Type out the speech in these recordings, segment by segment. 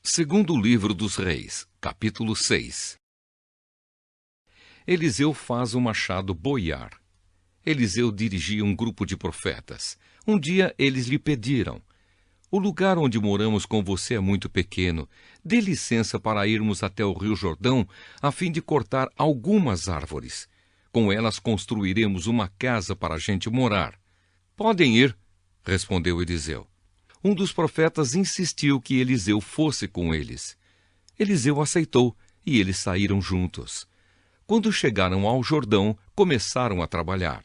Segundo livro dos Reis, capítulo 6. Eliseu faz o machado boiar. Eliseu dirigia um grupo de profetas. Um dia eles lhe pediram: o lugar onde moramos com você é muito pequeno. Dê licença para irmos até o rio Jordão, a fim de cortar algumas árvores. Com elas construiremos uma casa para a gente morar. Podem ir, respondeu Eliseu. Um dos profetas insistiu que Eliseu fosse com eles. Eliseu aceitou e eles saíram juntos. Quando chegaram ao Jordão, começaram a trabalhar.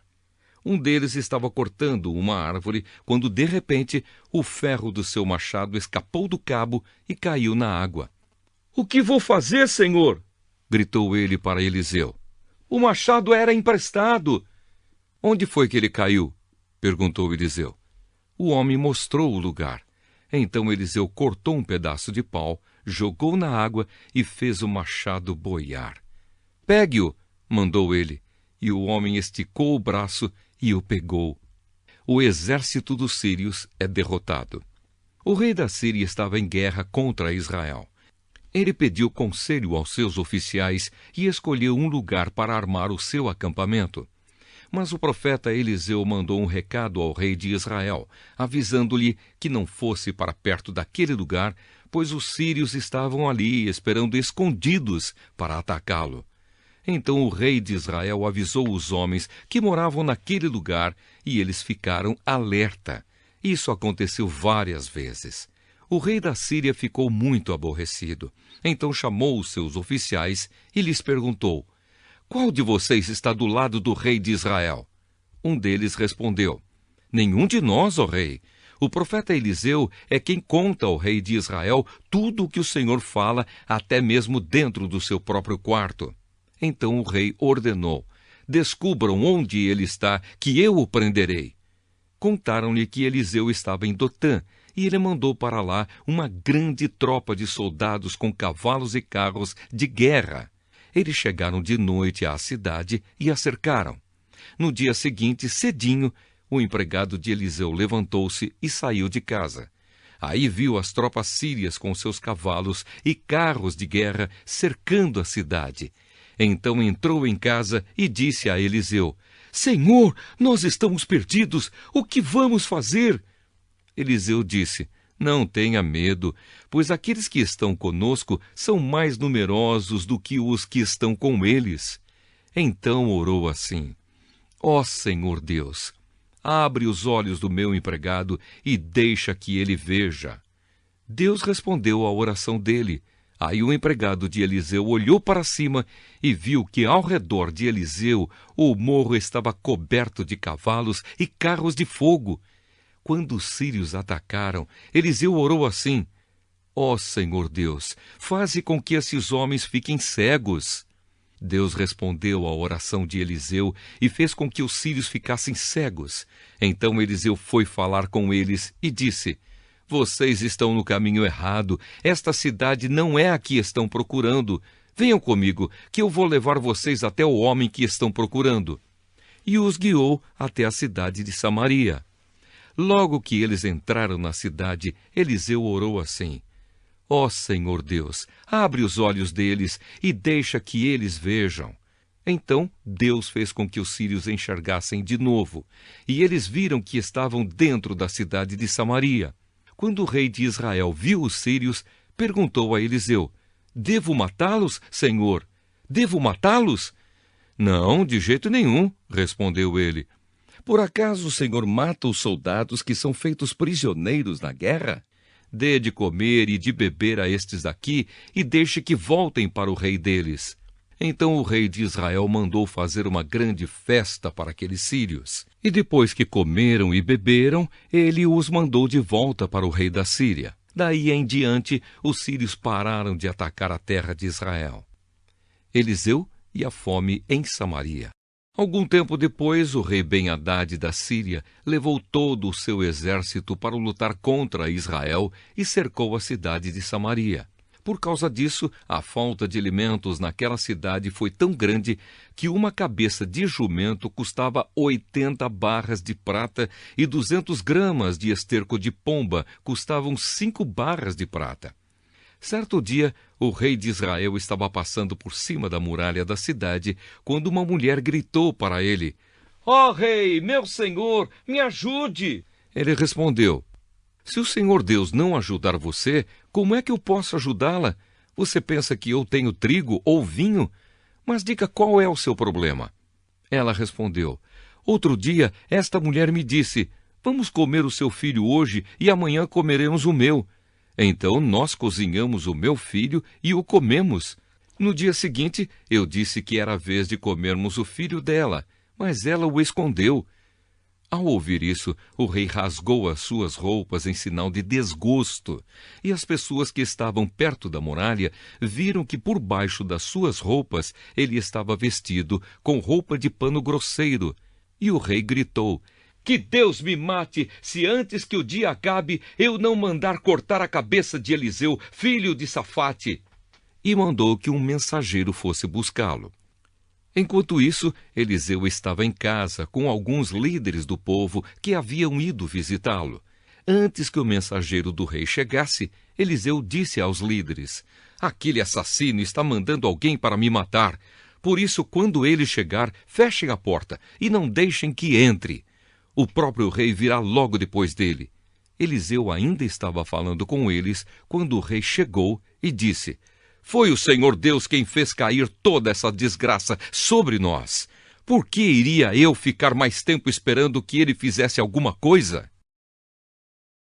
Um deles estava cortando uma árvore quando, de repente, o ferro do seu machado escapou do cabo e caiu na água. — O que vou fazer, senhor? Gritou ele para Eliseu. — O machado era emprestado. — Onde foi que ele caiu? Perguntou Eliseu. O homem mostrou o lugar. Então Eliseu cortou um pedaço de pau, jogou na água e fez o machado boiar. — Pegue-o, mandou ele, e o homem esticou o braço e o pegou. O exército dos sírios é derrotado. O rei da Síria estava em guerra contra Israel. Ele pediu conselho aos seus oficiais e escolheu um lugar para armar o seu acampamento. Mas o profeta Eliseu mandou um recado ao rei de Israel, avisando-lhe que não fosse para perto daquele lugar, pois os sírios estavam ali esperando escondidos para atacá-lo. Então o rei de Israel avisou os homens que moravam naquele lugar e eles ficaram alerta. Isso aconteceu várias vezes. O rei da Síria ficou muito aborrecido. Então chamou os seus oficiais e lhes perguntou: qual de vocês está do lado do rei de Israel? Um deles respondeu: nenhum de nós, ó rei. O profeta Eliseu é quem conta ao rei de Israel tudo o que o Senhor fala, até mesmo dentro do seu próprio quarto. Então o rei ordenou: descubram onde ele está, que eu o prenderei. Contaram-lhe que Eliseu estava em Dotã, e ele mandou para lá uma grande tropa de soldados com cavalos e carros de guerra. Eles chegaram de noite à cidade e a cercaram. No dia seguinte, cedinho, o empregado de Eliseu levantou-se e saiu de casa. Aí viu as tropas sírias com seus cavalos e carros de guerra cercando a cidade. Então entrou em casa e disse a Eliseu: Senhor, nós estamos perdidos. O que vamos fazer? Eliseu disse: não tenha medo, pois aqueles que estão conosco são mais numerosos do que os que estão com eles. Então orou assim: ó Senhor Deus, abre os olhos do meu empregado e deixa que ele veja. Deus respondeu à oração dele. Aí o empregado de Eliseu olhou para cima e viu que ao redor de Eliseu o morro estava coberto de cavalos e carros de fogo. Quando os sírios atacaram, Eliseu orou assim: ó Senhor Deus, faze com que esses homens fiquem cegos. Deus respondeu à oração de Eliseu e fez com que os sírios ficassem cegos. Então Eliseu foi falar com eles e disse: vocês estão no caminho errado. Esta cidade não é a que estão procurando. Venham comigo, que eu vou levar vocês até o homem que estão procurando. E os guiou até a cidade de Samaria. Logo que eles entraram na cidade, Eliseu orou assim: ó Senhor Deus, abre os olhos deles e deixa que eles vejam. Então Deus fez com que os sírios enxergassem de novo, e eles viram que estavam dentro da cidade de Samaria. Quando o rei de Israel viu os sírios, perguntou a Eliseu: devo matá-los, Senhor? Devo matá-los? Não, de jeito nenhum, respondeu ele. Por acaso o Senhor mata os soldados que são feitos prisioneiros na guerra? Dê de comer e de beber a estes daqui e deixe que voltem para o rei deles. Então o rei de Israel mandou fazer uma grande festa para aqueles sírios. E depois que comeram e beberam, ele os mandou de volta para o rei da Síria. Daí em diante, os sírios pararam de atacar a terra de Israel. Eliseu e a fome em Samaria. Algum tempo depois, o rei Ben-Hadad da Síria levou todo o seu exército para lutar contra Israel e cercou a cidade de Samaria. Por causa disso, a falta de alimentos naquela cidade foi tão grande que uma cabeça de jumento custava 80 barras de prata e 200 gramas de esterco de pomba custavam 5 barras de prata. Certo dia, o rei de Israel estava passando por cima da muralha da cidade, quando uma mulher gritou para ele: Ó rei, meu senhor, me ajude! Ele respondeu: Se o Senhor Deus não ajudar você, como é que eu posso ajudá-la? Você pensa que eu tenho trigo ou vinho? Mas diga qual é o seu problema. Ela respondeu: Outro dia, esta mulher me disse: Vamos comer o seu filho hoje e amanhã comeremos o meu. Então nós cozinhamos o meu filho e o comemos. No dia seguinte, eu disse que era a vez de comermos o filho dela, mas ela o escondeu. Ao ouvir isso, o rei rasgou as suas roupas em sinal de desgosto, e as pessoas que estavam perto da muralha viram que por baixo das suas roupas ele estava vestido com roupa de pano grosseiro. E o rei gritou: Que Deus me mate, se antes que o dia acabe eu não mandar cortar a cabeça de Eliseu, filho de Safate. E mandou que um mensageiro fosse buscá-lo. Enquanto isso, Eliseu estava em casa com alguns líderes do povo que haviam ido visitá-lo. Antes que o mensageiro do rei chegasse, Eliseu disse aos líderes: Aquele assassino está mandando alguém para me matar. Por isso, quando ele chegar, fechem a porta e não deixem que entre. O próprio rei virá logo depois dele. Eliseu ainda estava falando com eles quando o rei chegou e disse: Foi o Senhor Deus quem fez cair toda essa desgraça sobre nós. Por que iria eu ficar mais tempo esperando que ele fizesse alguma coisa?